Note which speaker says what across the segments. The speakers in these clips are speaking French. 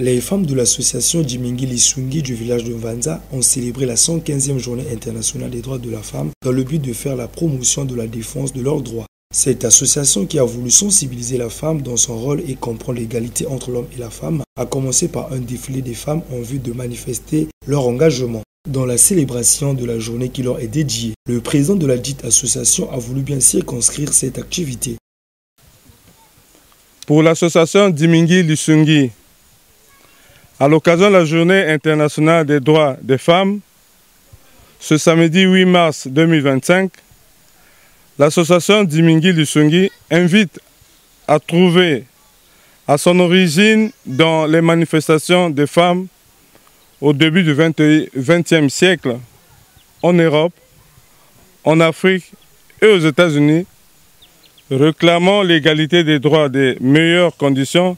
Speaker 1: Les femmes de l'association Dimingi Lisungi du village de Mvanza ont célébré la 115e journée internationale des droits de la femme dans le but de faire la promotion de la défense de leurs droits. Cette association qui a voulu sensibiliser la femme dans son rôle et comprendre l'égalité entre l'homme et la femme a commencé par un défilé des femmes en vue de manifester leur engagement. Dans la célébration de la journée qui leur est dédiée, le président de la dite association a voulu bien circonscrire cette activité.
Speaker 2: Pour l'association Dimingi Lisungi, à l'occasion de la journée internationale des droits des femmes, ce samedi 8 mars 2025, l'association Dimingi Lisungi invite à trouver à son origine dans les manifestations des femmes au début du XXe siècle en Europe, en Afrique et aux États-Unis, réclamant l'égalité des droits, des meilleures conditions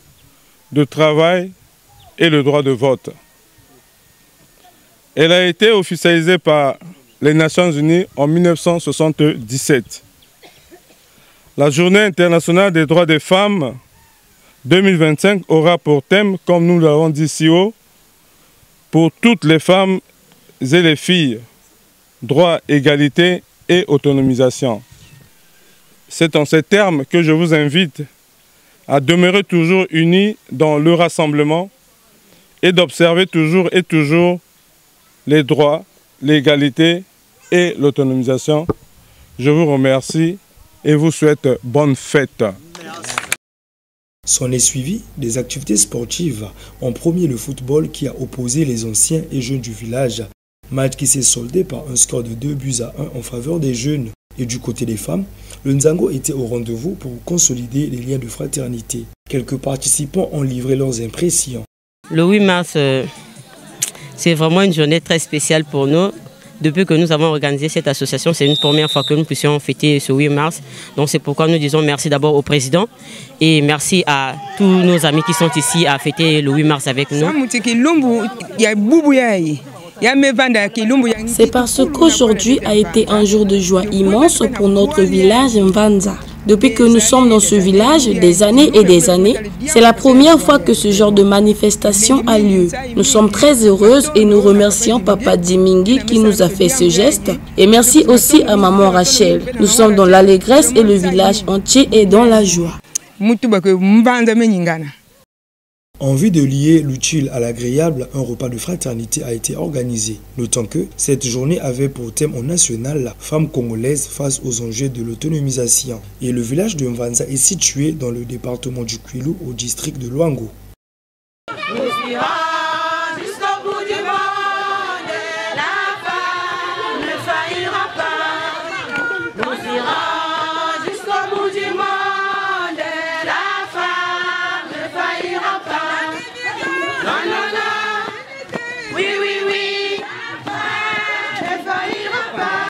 Speaker 2: de travail et le droit de vote. Elle a été officialisée par les Nations Unies en 1977. La Journée internationale des droits des femmes 2025 aura pour thème, comme nous l'avons dit si haut, pour toutes les femmes et les filles, droit, égalité et autonomisation. C'est en ces termes que je vous invite à demeurer toujours unis dans le rassemblement et d'observer toujours et toujours les droits, l'égalité et l'autonomisation. Je vous remercie et vous souhaite bonne fête.
Speaker 1: S'en est suivi des activités sportives. En premier, le football qui a opposé les anciens et jeunes du village. Match qui s'est soldé par un score de 2-1 en faveur des jeunes. Et du côté des femmes, le Nzango était au rendez-vous pour consolider les liens de fraternité. Quelques participants ont livré leurs impressions.
Speaker 3: Le 8 mars, c'est vraiment une journée très spéciale pour nous. Depuis que nous avons organisé cette association, c'est une première fois que nous puissions fêter ce 8 mars. Donc c'est pourquoi nous disons merci d'abord au président et merci à tous nos amis qui sont ici à fêter le 8 mars avec nous.
Speaker 4: C'est parce qu'aujourd'hui a été un jour de joie immense pour notre village Mvanza. Depuis que nous sommes dans ce village, des années et des années, c'est la première fois que ce genre de manifestation a lieu. Nous sommes très heureuses et nous remercions Papa Dimingi qui nous a fait ce geste. Et merci aussi à Maman Rachel. Nous sommes dans l'allégresse et le village entier est dans la joie.
Speaker 1: En vue de lier l'utile à l'agréable, un repas de fraternité a été organisé. Notons que cette journée avait pour thème au national la femme congolaise face aux enjeux de l'autonomisation. Et le village de Mvanza est situé dans le département du Kwilu au district de Luango.